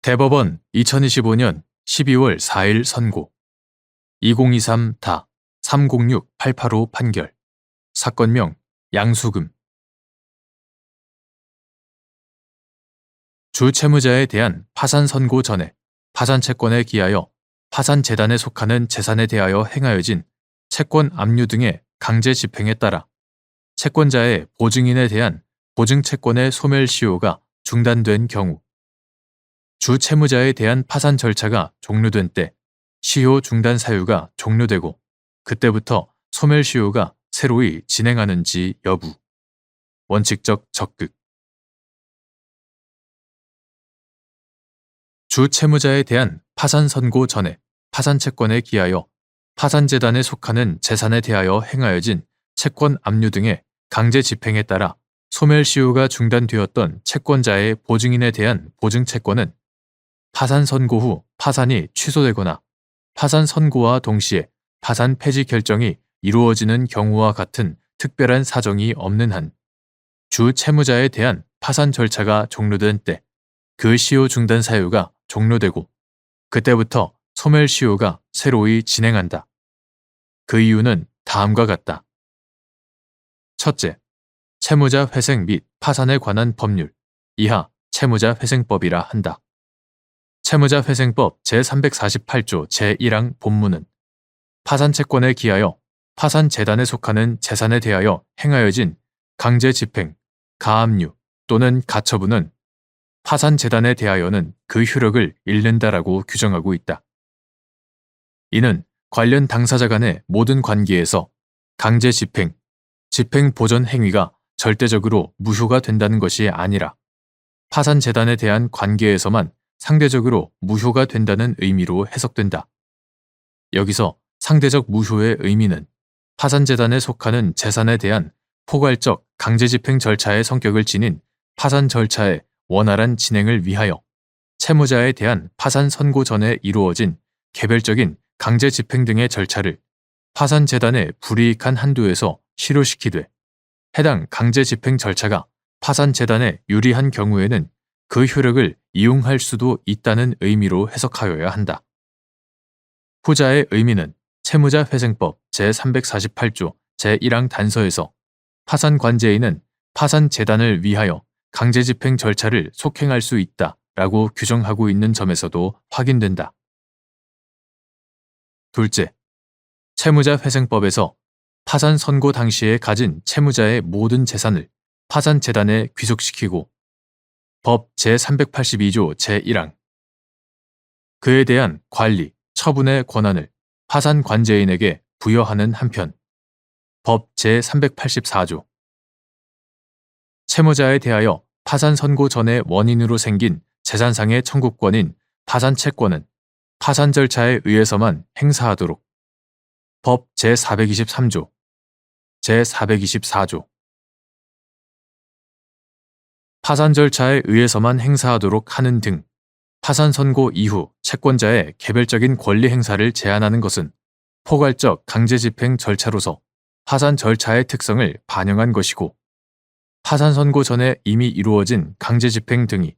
대법원 2025년 12월 4일 선고 2023-306-885 판결 사건명 양수금 주 채무자에 대한 파산 선고 전에 파산 채권에 기하여 파산재단에 속하는 재산에 대하여 행하여진 채권 압류 등의 강제 집행에 따라 채권자의 보증인에 대한 보증채권의 소멸시효가 중단된 경우 주 채무자에 대한 파산 절차가 종료된 때 시효 중단 사유가 종료되고 그때부터 소멸시효가 새로이 진행하는지 여부. 원칙적 적극. 주 채무자에 대한 파산 선고 전에 파산 채권에 기하여 파산재단에 속하는 재산에 대하여 행하여진 채권 압류 등의 강제 집행에 따라 소멸시효가 중단되었던 채권자의 보증인에 대한 보증채권은 파산 선고 후 파산이 취소되거나 파산 선고와 동시에 파산 폐지 결정이 이루어지는 경우와 같은 특별한 사정이 없는 한 주 채무자에 대한 파산 절차가 종료된 때 그 시효 중단 사유가 종료되고 그때부터 소멸시효가 새로이 진행한다. 그 이유는 다음과 같다. 첫째, 채무자 회생 및 파산에 관한 법률, 이하 채무자 회생법이라 한다. 채무자 회생법 제348조 제1항 본문은 파산채권에 기하여 파산재단에 속하는 재산에 대하여 행하여진 강제 집행, 가압류 또는 가처분은 파산재단에 대하여는 그 효력을 잃는다라고 규정하고 있다. 이는 관련 당사자 간의 모든 관계에서 강제 집행, 집행 보전 행위가 절대적으로 무효가 된다는 것이 아니라 파산재단에 대한 관계에서만 상대적으로 무효가 된다는 의미로 해석된다. 여기서 상대적 무효의 의미는 파산재단에 속하는 재산에 대한 포괄적 강제집행 절차의 성격을 지닌 파산 절차의 원활한 진행을 위하여 채무자에 대한 파산 선고 전에 이루어진 개별적인 강제집행 등의 절차를 파산재단의 불이익한 한도에서 실효시키되 해당 강제집행 절차가 파산재단에 유리한 경우에는 그 효력을 이용할 수도 있다는 의미로 해석하여야 한다. 후자의 의미는 채무자 회생법 제348조 제1항 단서에서 파산관제인은 파산재단을 위하여 강제집행 절차를 속행할 수 있다라고 규정하고 있는 점에서도 확인된다. 둘째, 채무자 회생법에서 파산 선고 당시에 가진 채무자의 모든 재산을 파산재단에 귀속시키고 법 제382조 제1항 그에 대한 관리, 처분의 권한을 파산관제인에게 부여하는 한편 법 제384조 채무자에 대하여 파산 선고 전의 원인으로 생긴 재산상의 청구권인 파산채권은 파산 절차에 의해서만 행사하도록 법 제423조, 제424조 파산 절차에 의해서만 행사하도록 하는 등 파산 선고 이후 채권자의 개별적인 권리 행사를 제한하는 것은 포괄적 강제집행 절차로서 파산 절차의 특성을 반영한 것이고 파산 선고 전에 이미 이루어진 강제집행 등이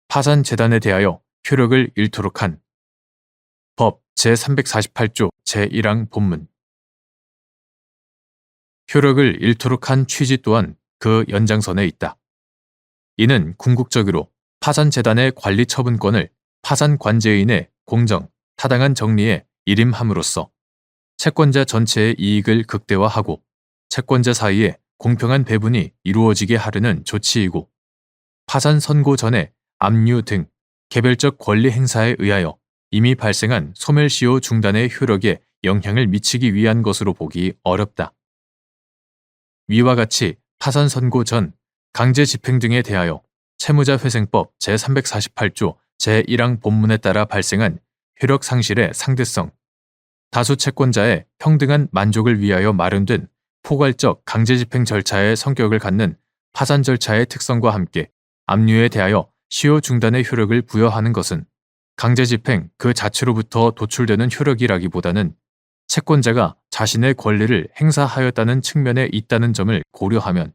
파산재단에 대하여 효력을 잃도록 한 법 제348조 제1항 본문 효력을 잃도록 한 취지 또한 그 연장선에 있다. 이는 궁극적으로 파산재단의 관리 처분권을 파산관제인의 공정, 타당한 정리에 일임함으로써 채권자 전체의 이익을 극대화하고 채권자 사이에 공평한 배분이 이루어지게 하려는 조치이고 파산 선고 전에 압류 등 개별적 권리 행사에 의하여 이미 발생한 소멸시효 중단의 효력에 영향을 미치기 위한 것으로 보기 어렵다. 위와 같이 파산 선고 전 강제 집행 등에 대하여 채무자 회생법 제348조 제1항 본문에 따라 발생한 효력 상실의 상대성, 다수 채권자의 평등한 만족을 위하여 마련된 포괄적 강제집행 절차의 성격을 갖는 파산 절차의 특성과 함께 압류에 대하여 시효 중단의 효력을 부여하는 것은 강제집행 그 자체로부터 도출되는 효력이라기보다는 채권자가 자신의 권리를 행사하였다는 측면에 있다는 점을 고려하면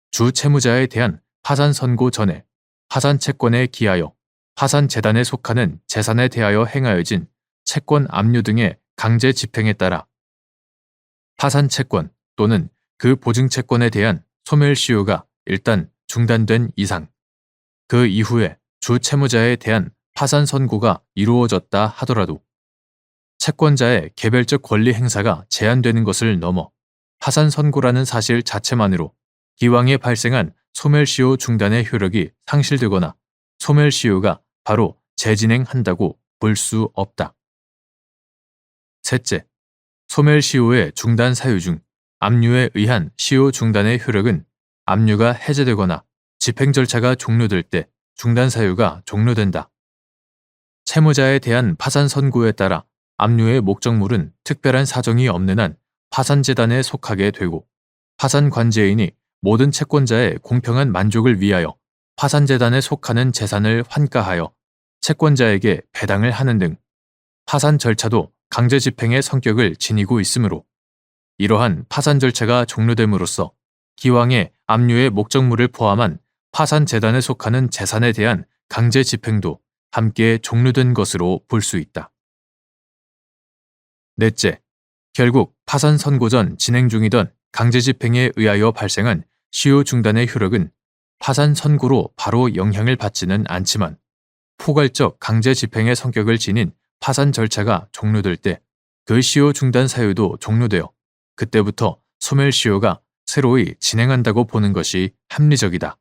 주 채무자에 대한 파산 선고 전에 파산 채권에 기하여 파산재단에 속하는 재산에 대하여 행하여진 채권 압류 등의 강제 집행에 따라 파산채권 또는 그 보증채권에 대한 소멸시효가 일단 중단된 이상, 그 이후에 주 채무자에 대한 파산 선고가 이루어졌다 하더라도 채권자의 개별적 권리 행사가 제한되는 것을 넘어 파산 선고라는 사실 자체만으로 기왕에 발생한 소멸시효 중단의 효력이 상실되거나 소멸시효가 바로 재진행한다고 볼 수 없다. 셋째, 소멸시효의 중단 사유 중 압류에 의한 시효 중단의 효력은 압류가 해제되거나 집행 절차가 종료될 때 중단 사유가 종료된다. 채무자에 대한 파산 선고에 따라 압류의 목적물은 특별한 사정이 없는 한 파산재단에 속하게 되고 파산 관제인이 모든 채권자의 공평한 만족을 위하여 파산재단에 속하는 재산을 환가하여 채권자에게 배당을 하는 등 파산 절차도 강제 집행의 성격을 지니고 있으므로 이러한 파산 절차가 종료됨으로써 기왕의 압류의 목적물을 포함한 파산재단에 속하는 재산에 대한 강제 집행도 함께 종료된 것으로 볼 수 있다. 넷째, 결국 파산 선고 전 진행 중이던 강제 집행에 의하여 발생한 시효 중단의 효력은 파산 선고로 바로 영향을 받지는 않지만 포괄적 강제 집행의 성격을 지닌 파산 절차가 종료될 때 그 시효 중단 사유도 종료되어 그때부터 소멸시효가 새로이 진행한다고 보는 것이 합리적이다.